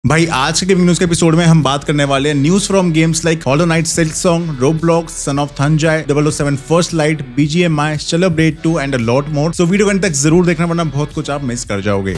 भाई आज के गेमिंग न्यूज के एपिसोड में हम बात करने वाले हैं news from games like Hollow Knight Silksong, Roblox, Son of Thanjai, 007 First Light, BGMI, celebrate 2 and a lot more. So video अंत तक जरूर देखना वरना बहुत कुछ आप मिस कर जाओगे।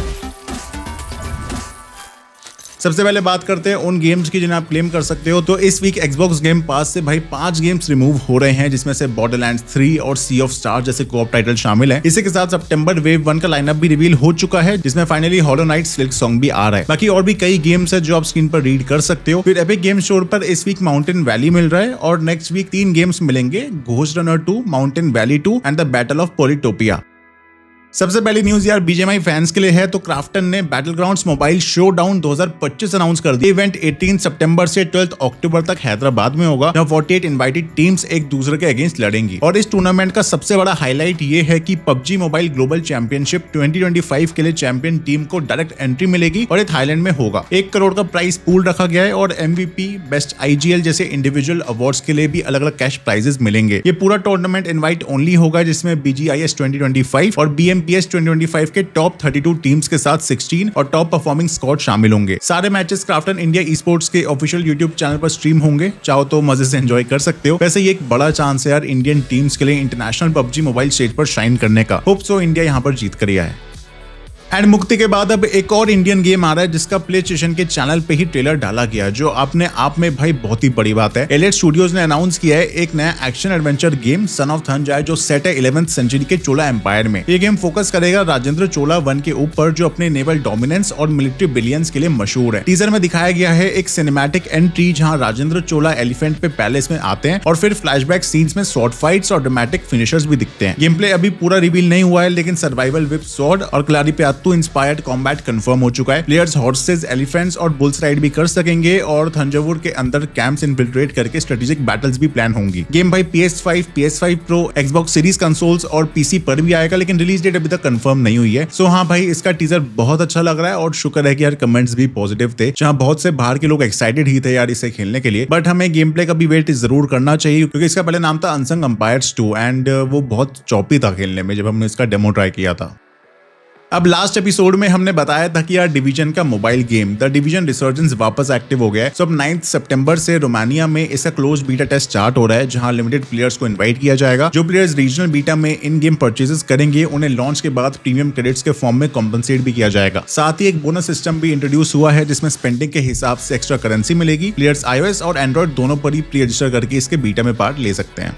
सबसे पहले बात करते हैं उन गेम्स की जिन्हें आप क्लेम कर सकते हो। तो इस वीक Xbox गेम पास से भाई 5 गेम्स रिमूव हो रहे हैं, जिसमें से बॉर्डरलैंड्स 3 और सी ऑफ स्टार जैसे कोऑप टाइटल शामिल है। इसी के साथ सितंबर वेव 1 का लाइनअप भी रिवील हो चुका है, जिसमें फाइनली हॉलो नाइट सिल्कसॉन्ग भी आ रहा है। बाकी और भी कई गेम्स है जो आप स्क्रीन पर रीड कर सकते हो। फिर एपिक गेम स्टोर पर इस वीक माउंटेन वैली मिल रहा है और नेक्स्ट वीक 3 गेम्स मिलेंगे, Ghost Runner 2, Mountain Valley 2 and the Battle of Polytopia. सबसे पहली न्यूज यार BGMI फैंस के लिए है। तो क्राफ्टन ने बैटलग्राउंड्स मोबाइल शोडाउन 2025 अनाउंस कर दिया। इवेंट 18 सितंबर से 12 अक्टूबर तक हैदराबाद में होगा, जहां 48 इनवाइटेड टीम्स एक दूसरे के अगेंस्ट लड़ेंगी। और इस टूर्नामेंट का सबसे बड़ा हाईलाइट ये है कि PUBG मोबाइल ग्लोबल चैंपियनशिप 2025 के लिए चैंपियन टीम को डायरेक्ट एंट्री मिलेगी और ये थाईलैंड में होगा। 1 करोड़ का प्राइस पूल रखा गया है और MVP, बेस्ट IGL जैसे इंडिविजुअल अवार्ड्स के लिए भी अलग अलग कैश प्राइजेस मिलेंगे। ये पूरा टूर्नामेंट इनवाइट ओनली होगा, जिसमें BGIS 2025 और BMPS 2025 के टॉप 32 टीम्स के साथ 16 और टॉप परफॉर्मिंग स्क्वाड शामिल होंगे। सारे मैचेस क्राफ्टन इंडिया ई-स्पोर्ट्स के ऑफिशियल YouTube चैनल पर स्ट्रीम होंगे, चाहो तो मजे से एंजॉय कर सकते हो। वैसे ये एक बड़ा चांस है यार इंडियन टीम्स के लिए इंटरनेशनल PUBG मोबाइल स्टेज पर शाइन करने का। होप सो इंडिया यहाँ पर जीत कर ही आए। एंड मुक्ति के बाद अब एक और इंडियन गेम आ रहा है, जिसका प्ले स्टेशन के चैनल पे ही ट्रेलर डाला गया, जो अपने आप में भाई बहुत ही बड़ी बात है। एलिट स्टूडियोज ने अनाउंस किया है एक नया action adventure game Son of Thanjai, जो सेट है 11th सेंचुरी के चोला एम्पायर में। ये गेम फोकस करेगा राजेंद्र चोला 1 के ऊपर, जो अपने नेवल डोमिनेंस और मिलिट्री बिलियंस के लिए मशहूर है। टीजर में दिखाया गया है एक सिनेमैटिक एंट्री, जहां राजेंद्र चोला एलिफेंट पे पैलेस में आते हैं और फिर फ्लैशबैक सीन्स में स्वॉर्ड फाइट्स और ड्रामेटिक फिनिशर्स भी दिखते हैं। गेम प्ले अभी पूरा रिवील नहीं हुआ है, लेकिन सर्वाइवल विद स्वॉर्ड और क्लारीपियात्तू इंस्पायर्ड कॉम्बैट कंफर्म हो चुका है। प्लेयर्स हॉर्सेस, एलिफेंट्स और बुल्स राइड भी कर सकेंगे और थंजावुर के अंदर कैंप्स इन्फिल्ट्रेट करके स्ट्रेटेजिक बैटल्स भी प्लान होंगी। गेम भाई PS5, PS5 Pro, Xbox series consoles और PC पर भी आएगा, लेकिन रिलीज डेट अभी तक कंफर्म नहीं हुई है। सो हाँ भाई, इसका टीजर बहुत अच्छा लग रहा है और शुक्र है कि यार कमेंट्स भी पॉजिटिव थे, जहां बहुत से बाहर के लोग एक्साइटेड ही थे यार इसे खेलने के लिए। बट हमें गेम प्ले का भी वेट जरूर करना चाहिए, क्योंकि इसका पहले नाम था अनसंग एम्पायर्स 2 एंड वो बहुत चौपी था खेलने में जब हमने इसका डेमो ट्राई किया था। अब लास्ट एपिसोड में हमने बताया था कि यार डिवीजन का mobile game the division resurgence वापस एक्टिव हो गया है। सो अब 9 सितंबर से रोमानिया में इसका क्लोज बीटा टेस्ट स्टार्ट हो रहा है, जहां लिमिटेड प्लेयर्स को इनवाइट किया जाएगा। जो प्लेयर्स रीजनल बीटा में इन गेम परचेजेस करेंगे, उन्हें लॉन्च के बाद प्रीमियम क्रेडिट्स के फॉर्म में कॉम्पनसेट भी किया जाएगा। साथ ही एक बोनस सिस्टम भी इंट्रोड्यूस हुआ है, जिसमें स्पेंडिंग के हिसाब से एक्स्ट्रा करेंसी मिलेगी। प्लेयर्स iOS और एंड्रॉइड दोनों पर ही प्री रजिस्टर करके इसके बीटा में पार्ट ले सकते हैं।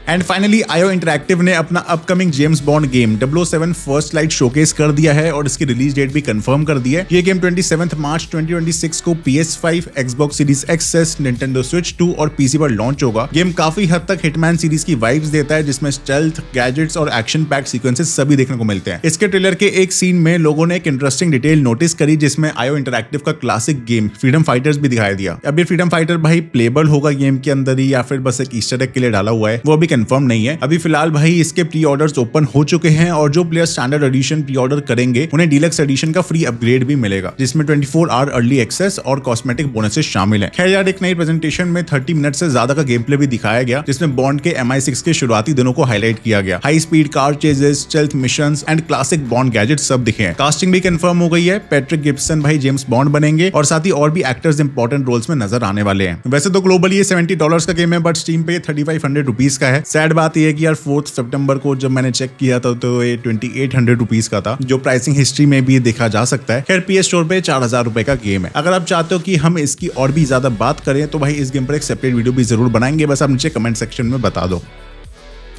एंड फाइनली IO इंटरैक्टिव ने अपना upcoming James bond game 007 First light showcase कर दिया है और इसकी रिलीज डेट भी कंफर्म कर दी है। ये गेम 27 मार्च 2026 को PS5, Xbox series X S, Nintendo Switch 2 और PC पर लॉन्च होगा। गेम काफी हद तक हिटमैन सीरीज की वाइब्स देता है, जिसमें स्टेल्थ, गैजेट्स और एक्शन पैक सीक्वेंसेस सभी देखने को मिलते हैं। इसके ट्रेलर के एक सीन में लोगों ने एक इंटरेस्टिंग डिटेल नोटिस करी, जिसमें IO इंटरैक्टिव का क्लासिक गेम फ्रीडम फाइटर्स भी दिखाई दिया। अब ये फ्रीडम फाइटर भाई प्लेबल होगा गेम के अंदर ही या फिर बस एक ईस्टर एग के लिए डाला हुआ है, वो अभी कंफर्म नहीं है। अभी फिलहाल भाई इसके प्री ऑर्डर्स ओपन हो चुके हैं और जो player standard addition pre order करेंगे, उन्हें डीलक्स एडिशन का फ्री अपग्रेड भी मिलेगा, जिसमें 24 आवर अर्ली एक्सेस और कॉस्मेटिक बोनसेस शामिल हैं। खैर यार, एक नई प्रेजेंटेशन में 30 मिनट से ज्यादा का गेम प्ले भी दिखाया गया, जिसमें बॉन्ड के MI6 के शुरुआती दिनों को हाईलाइट किया गया। High speed car ceases, stealth missions and classic bond gadgets सब दिखे हैं। कास्टिंग भी कंफर्म हो गई है, पैट्रिक गिब्सन भाई जेम्स बॉन्ड बनेंगे और साथ ही और भी एक्टर्स इंपॉर्टेंट रोल्स में नजर आने वाले हैं। वैसे तो ग्लोबली ये $70 का गेम है, बट स्टीम पे 3500 रुपीज का है। सैड बात यह है कि यार 4 सितंबर को जब मैंने चेक किया था तो ये 2800 रुपीज का था, जो प्राइसिंग हिस्ट्री में भी देखा जा सकता है। खैर PS स्टोर पे 4000 रुपए का गेम है। अगर आप चाहते हो कि हम इसकी और भी ज्यादा बात करें तो भाई इस गेम पर एक सेपरेट वीडियो भी जरूर बनाएंगे, बस आप नीचे कमेंट सेक्शन में बता दो।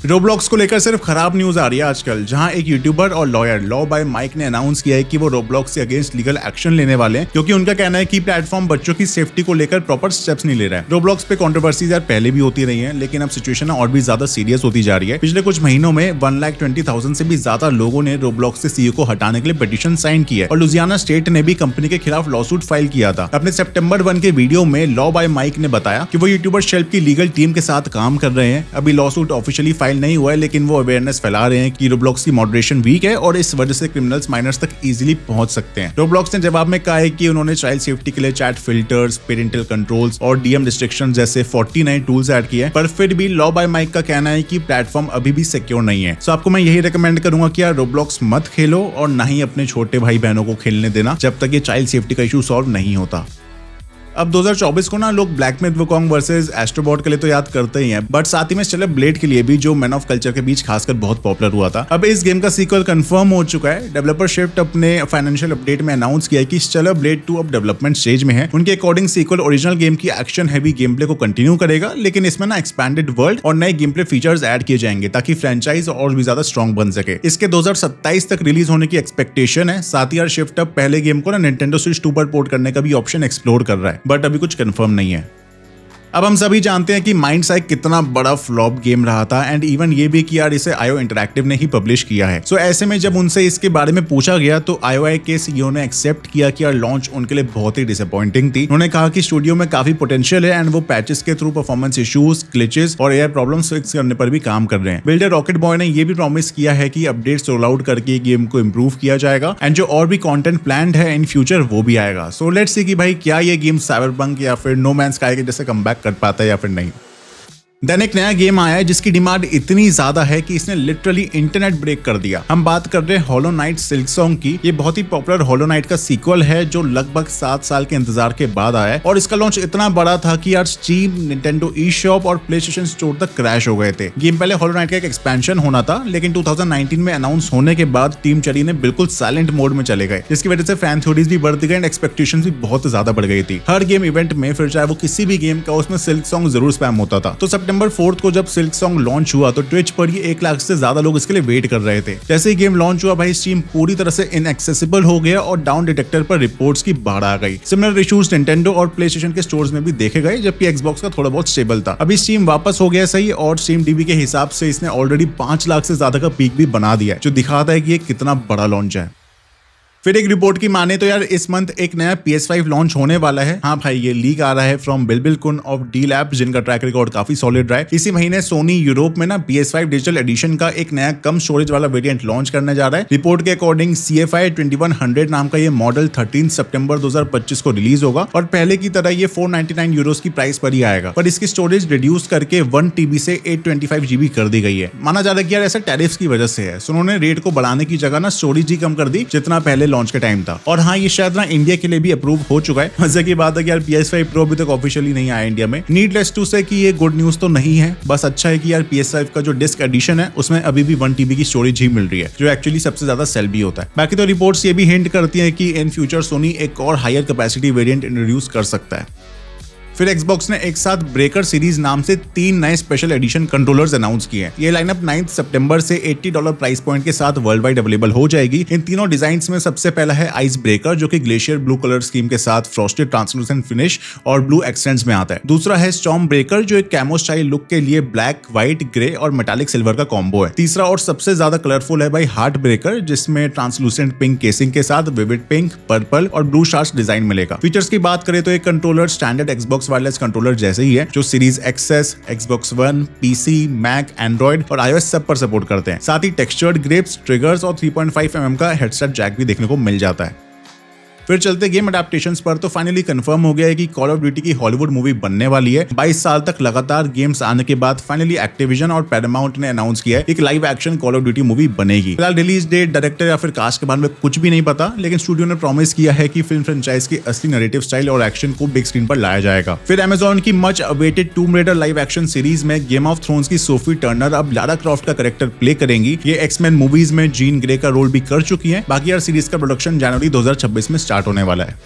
रोब्लॉक्स को लेकर सिर्फ खराब न्यूज आ रही है आजकल, जहां एक यूट्यूबर और लॉयर लॉ बाय माइक ने अनाउंस किया है कि वो रोब्लॉक्स के अगेंस्ट लीगल एक्शन लेने वाले हैं, क्योंकि उनका कहना है कि प्लेटफॉर्म बच्चों की सेफ्टी को लेकर प्रॉपर स्टेप्स नहीं ले रहा है। रोब्लॉक्स पे कंट्रोवर्सीज यार पहले भी होती रही हैं, लेकिन अब सिचुएशन और भी ज्यादा सीरियस होती जा रही है। पिछले कुछ महीनों में 1,20,000 से भी ज्यादा लोगों ने रोब्लॉक्स से CEO को हटाने के लिए पिटीशन साइन की है और लुजियाना स्टेट ने भी कंपनी के खिलाफ लॉसूट फाइल किया था। अपने सितंबर 1 के वीडियो में लॉ बाय माइक ने बताया कि वो यूट्यूबर शेल्फ की लीगल टीम के साथ काम कर रहे हैं। अभी लॉसूट ऑफिशियली फाइल नहीं हुआ है, लेकिन वो अवेयरनेस फैला रहे हैं कि रोब्लॉक्स की मॉडरेशन वीक है और इस वजह से क्रिमिनल्स माइनर्स तक इजीली पहुंच सकते हैं। रोब्लॉक्स ने जवाब में कहा है कि उन्होंने चाइल्ड सेफ्टी के लिए चैट फिल्टर्स, पेरेंटल कंट्रोल्स और डीएम रिस्ट्रिक्शन जैसे 40 नए टूल्स ऐड किए हैं, पर फिर भी लॉ बाय माइक का कहना है कि प्लेटफॉर्म अभी भी सिक्योर नहीं है। सो आपको मैं यही रिकमेंड करूंगा कि यार रोब्लॉक्स मत खेलो और ना ही अपने छोटे भाई बहनों को खेलने देना जब तक ये चाइल्ड सेफ्टी का इशू सॉल्व नहीं होता। अब 2024 को ना लोग ब्लैक मिथ वुकोंग वर्सेस एस्ट्रोबॉट के लिए तो याद करते ही हैं, बट साथ ही में स्टेलर ब्लेड के लिए भी, जो मैन ऑफ कल्चर के बीच खासकर बहुत पॉपुलर हुआ था। अब इस गेम का सीक्वल कंफर्म हो चुका है। डेवलपर शिफ्ट अपने फाइनेंशियल अपडेट में अनाउंस किया है कि स्टेलर ब्लेड 2 अब डेवलपमेंट स्टेज में है। उनके अकॉर्डिंग सीक्वल ओरिजिनल गेम की एक्शन हैवी गेम प्ले को कंटिन्यू करेगा, लेकिन इसमें ना एक्सपैंडेड वर्ल्ड और नए गेम प्ले फीचर्स ऐड किए जाएंगे ताकि फ्रेंचाइज और भी ज्यादा स्ट्रॉन्ग बन सके। इसके 2027 तक रिलीज होने की एक्सपेक्टेशन है। साथ ही यार शिफ्ट अब पहले गेम को ना निंटेंडो स्विच 2 पर पोर्ट करने का भी ऑप्शन एक्सप्लोर कर रहा है, बट अभी कुछ कंफर्म नहीं है। अब हम सभी जानते हैं कि माइंड साइक कितना बड़ा फ्लॉप गेम रहा था, एंड इवन ये भी कि यार इसे आईओ इंटरैक्टिव ने ही पब्लिश किया है। सो ऐसे में जब उनसे इसके बारे में पूछा गया तो आईओआई के सीईओ ने एक्सेप्ट किया कि यार लॉन्च उनके लिए बहुत ही डिसअपॉइंटिंग थी। उन्होंने कहा कि स्टूडियो में काफी पोटेंशियल है एंड वो पैचेस के थ्रू परफॉर्मेंस इश्यूज, ग्लिचेस और एआई प्रॉब्लम्स फिक्स करने पर भी काम कर रहे हैं। बिल्डर रॉकेट बॉय ने ये भी प्रॉमिस किया है कि अपडेट्स रोल आउट करके गेम को इंप्रूव किया जाएगा एंड जो और भी कंटेंट प्लान्ड है इन फ्यूचर वो भी आएगा। सो लेट्स सी कि भाई क्या ये गेम साइबरपंक या फिर नो मैन स्काई के जैसे कमबैक कर पाता है या फिर नहीं। देन एक नया गेम आया है जिसकी डिमांड इतनी ज्यादा है कि इसने लिटरली इंटरनेट ब्रेक कर दिया। हम बात कर रहे हैं होलो नाइट सिल्कसॉन्ग की। ये बहुत ही पॉपुलर होलो नाइट का सीक्वल है जो लगभग 7 साल के इंतजार के बाद आया है, और इसका लॉन्च इतना बड़ा था कि यार स्टीम, निंटेंडो ई शॉप और प्लेस्टेशन स्टोर तक क्रैश हो गए थे। गेम पहले होलो नाइट का एक एक्सपेंशन होना था, लेकिन 2019 में अनाउंस होने के बाद टीम चेरी ने बिल्कुल साइलेंट मोड में चले गए, जिसकी वजह से फैन थ्योरीज भी बढ़ती गई एंड एक्सपेक्टेशंस भी बहुत ज्यादा बढ़ गई थी। हर गेम इवेंट में, फिर चाहे वो किसी भी गेम का, उसमें सिल्कसॉन्ग जरूर स्पैम होता था। तो सितंबर 4 को जब सिल्कसॉन्ग लॉन्च हुआ तो ट्विच पर ये 1 लाख से ज्यादा लोग इसके लिए वेट कर रहे थे। जैसे ही गेम लॉन्च हुआ भाई स्टीम पूरी तरह से इनएक्सेसिबल हो गया और डाउन डिटेक्टर पर रिपोर्ट्स की बाढ़ आ गई। सिमिलर इश्यूज निंटेंडो और प्लेस्टेशन के स्टोर्स में भी देखे गए, जबकि एक्सबॉक्स का थोड़ा बहुत स्टेबल था। अभी स्टीम वापस हो गया सही, और स्टीम डीबी के हिसाब से इसने ऑलरेडी 5 लाख से ज्यादा का पीक भी बना दिया है, जो दिखाता है कि ये कितना बड़ा लॉन्च है। फिर एक रिपोर्ट की माने तो यार इस मंथ एक नया PS5 लॉन्च होने वाला है। हाँ भाई, ये लीक आ रहा है फ्रॉम बिलबिल कुन ऑफ डी लैब्स, जिनका ट्रैक रिकॉर्ड काफी सॉलिड रहा है। इसी महीने सोनी यूरोप में ना PS5 डिजिटल एडिशन का एक नया कम स्टोरेज वाला वेरिएंट लॉन्च करने जा रहा है। रिपोर्ट के अकॉर्डिंग CFI 2100 नाम का ये मॉडल 13 सितंबर 2025 को रिलीज होगा, और पहले की तरह ये 499 यूरोस की प्राइस पर ही आएगा, पर इसकी स्टोरेज रिड्यूस करके 1 TB से 825 GB कर दी गई है। माना जा रहा है कि यार ऐसा टैरिफ्स की वजह से है। सो उन्होंने रेट को बढ़ाने की जगह ना स्टोरेज ही कम कर दी जितना पहले लॉन्च के टाइम था। और हाँ, ये शायद ना इंडिया के लिए भी अप्रूव हो चुका है। मजे की बात है कि यार PS5 Pro अभी तक ऑफिशियली नहीं आया इंडिया में। नीडलेस टू से कि ये गुड न्यूज तो नहीं है, बस अच्छा है कि यार PS5 का जो डिस्क एडिशन है उसमें अभी भी 1 TB की स्टोरेज ही मिल रही है, जो एक्चुअली सबसे ज्यादा सेल भी होता है। बाकी तो रिपोर्ट्स ये भी हिंट करती हैं कि इन फ्यूचर सोनी एक और हायर कैपेसिटी वेरिएंट इंट्रोड्यूस कर सकता है। फिर Xbox ने एक साथ ब्रेकर सीरीज नाम से 3 नए स्पेशल एडिशन कंट्रोलर्स अनाउंस किए हैं। ये लाइनअप 9 सितंबर से $80 प्राइस पॉइंट के साथ वर्ल्ड वाइड अवेलेबल हो जाएगी। इन तीनों डिजाइन्स में सबसे पहला है आइस ब्रेकर, जो कि ग्लेशियर ब्लू कलर स्कीम के साथ फ्रॉस्टेड ट्रांसलूसेंट फिनिश और ब्लू एक्सेंट्स में आता है। दूसरा है स्टॉर्म ब्रेकर, जो एक कैमो स्टाइल लुक के लिए ब्लैक, व्हाइट, ग्रे और मेटालिक सिल्वर का कॉम्बो है। तीसरा और सबसे ज्यादा कलरफुल है भाई हार्ट ब्रेकर, जिसमें ट्रांसलूसेंट पिंक केसिंग के साथ विविड पिंक, पर्पल और ब्लू शार्ट्स डिजाइन मिलेगा। फीचर्स की बात करें तो एक controller standard Xbox wireless controller जैसे ही है, जो series X S, Xbox One, PC, Mac, Android और iOS सब पर सपोर्ट करते हैं। साथ ही टेक्सचर्ड ग्रिप्स, ट्रिगर्स और 3.5 mm का हेडसेट जैक भी देखने को मिल जाता है। फिर चलते गेम अडेप्टेशंस पर, तो फाइनली कंफर्म हो गया है कि कॉल ऑफ ड्यूटी की हॉलीवुड मूवी बनने वाली है। 22 साल तक लगातार गेम्स आने के बाद फाइनली एक्टिविजन और पैरामाउंट ने अनाउंस किया है एक live action call of duty movie बनेगी। फिलहाल रिलीज डेट, डायरेक्टर या फिर कास्ट के बारे में कुछ भी नहीं पता, लेकिन स्टूडियो ने प्रॉमिस किया है कि फिल्म फ्रेंचाइज की असली नैरेटिव स्टाइल और एक्शन को बिग स्क्रीन पर लाया जाएगा। फिर Amazon की much awaited Tomb Raider live action series में गेम ऑफ थ्रोन्स की सोफी टर्नर अब लारा क्रॉफ्ट का कैरेक्टर प्ले करेंगी। ये एक्समैन मूवीज में जीन ग्रे का रोल भी कर चुकी है। बाकी यार सीरीज का प्रोडक्शन जनवरी 2026 में स्टार्ट होने वाला है।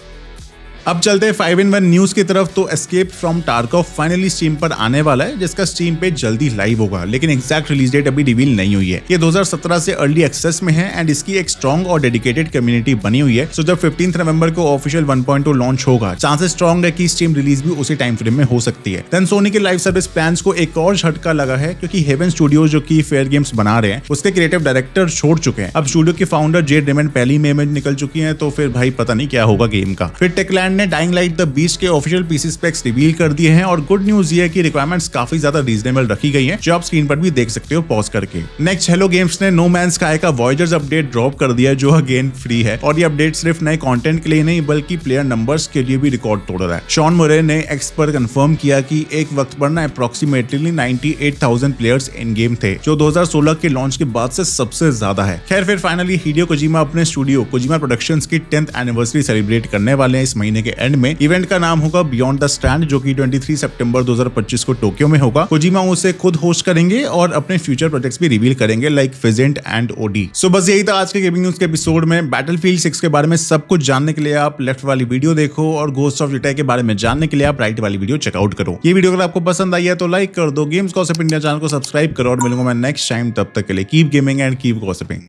अब चलते हैं 5-in-1 न्यूज की तरफ। तो एस्केप फ्रॉम टार्कोव फाइनली स्टीम पर आने वाला है, जिसका स्टीम पे जल्दी लाइव होगा, लेकिन एग्जैक्ट रिलीज डेट अभी रिवील नहीं हुई है। ये 2017 से अर्ली एक्सेस में है एंड इसकी एक स्ट्रॉन्ग और डेडिकेटेड कम्युनिटी बनी हुई है। सो जब 15 नवंबर को ऑफिशियल 1.2 लॉन्च होगा, चांसेस स्ट्रॉन्ग है कि स्टीम रिलीज भी उसी टाइम फ्रेम में हो सकती है। देन सोनी के लाइव सर्विस प्लान्स को एक और झटका लगा है, क्योंकि हेवन स्टूडियोज जो की फेयर गेम्स बना रहे हैं, उसके क्रिएटिव डायरेक्टर छोड़ चुके हैं। अब स्टूडियो के फाउंडर जेड रेमंड पहली में निकल चुकी है, तो फिर भाई पता नहीं क्या होगा गेम का। फिर टेकलैंड ब्रांड ने डाइंग लाइट द बीस्ट के ऑफिशियल पीसी स्पेक्स रिवील कर दिए हैं और गुड न्यूज ये है कि रिक्वायरमेंट्स काफी ज्यादा रीजनेबल रखी गई हैं, जो आप स्क्रीन पर भी देख सकते हो पॉज करके। नेक्स्ट, हेलो गेम्स ने नो मैन स्काई का वॉयजर्स अपडेट ड्रॉप कर दिया, जो अगेन फ्री है और ये अपडेट सिर्फ नए कंटेंट के लिए नहीं बल्कि प्लेयर नंबर्स के लिए भी रिकॉर्ड तोड़ रहा है। शॉन मुरे ने एक्स पर कंफर्म किया कि एक वक्त पर ना अप्रोक्सीमेटली 98,000 प्लेयर्स इन गेम थे, जो 2016 के लॉन्च के बाद से सबसे ज्यादा है। खैर फिर फाइनली हिडेयो कोजिमा अपने स्टूडियो कोजिमा प्रोडक्शंस की 10th एनिवर्सरी सेलिब्रेट करने वाले हैं इस महीने के एंड में। इवेंट का नाम होगा बियॉन्ड द स्टैंड, जो कि 23 सितंबर 2025 को टोक्यो में होगा। कोजिमा उसे खुद होस्ट करेंगे और अपने फ्यूचर प्रोजेक्ट्स भी रिवील करेंगे लाइक फिजेंट एंड ओडी। सो बस यही था आज के गेमिंग न्यूज के एपिसोड में। बैटलफील्ड 6 के बारे में सब कुछ जानने के लिए आप लेफ्ट वाली वीडियो देखो और घोस्ट ऑफ जिटाई के बारे में जानने के लिए आप राइट वाली वीडियो चेकआउट करो। ये वीडियो अगर आपको पसंद आई है तो लाइक कर दो, गेम्स गॉसिप इंडिया चैनल को सब्सक्राइब करो और मिलूंगा मैं नेक्स्ट टाइम। तब तक के लिए keep gaming and keep gossiping.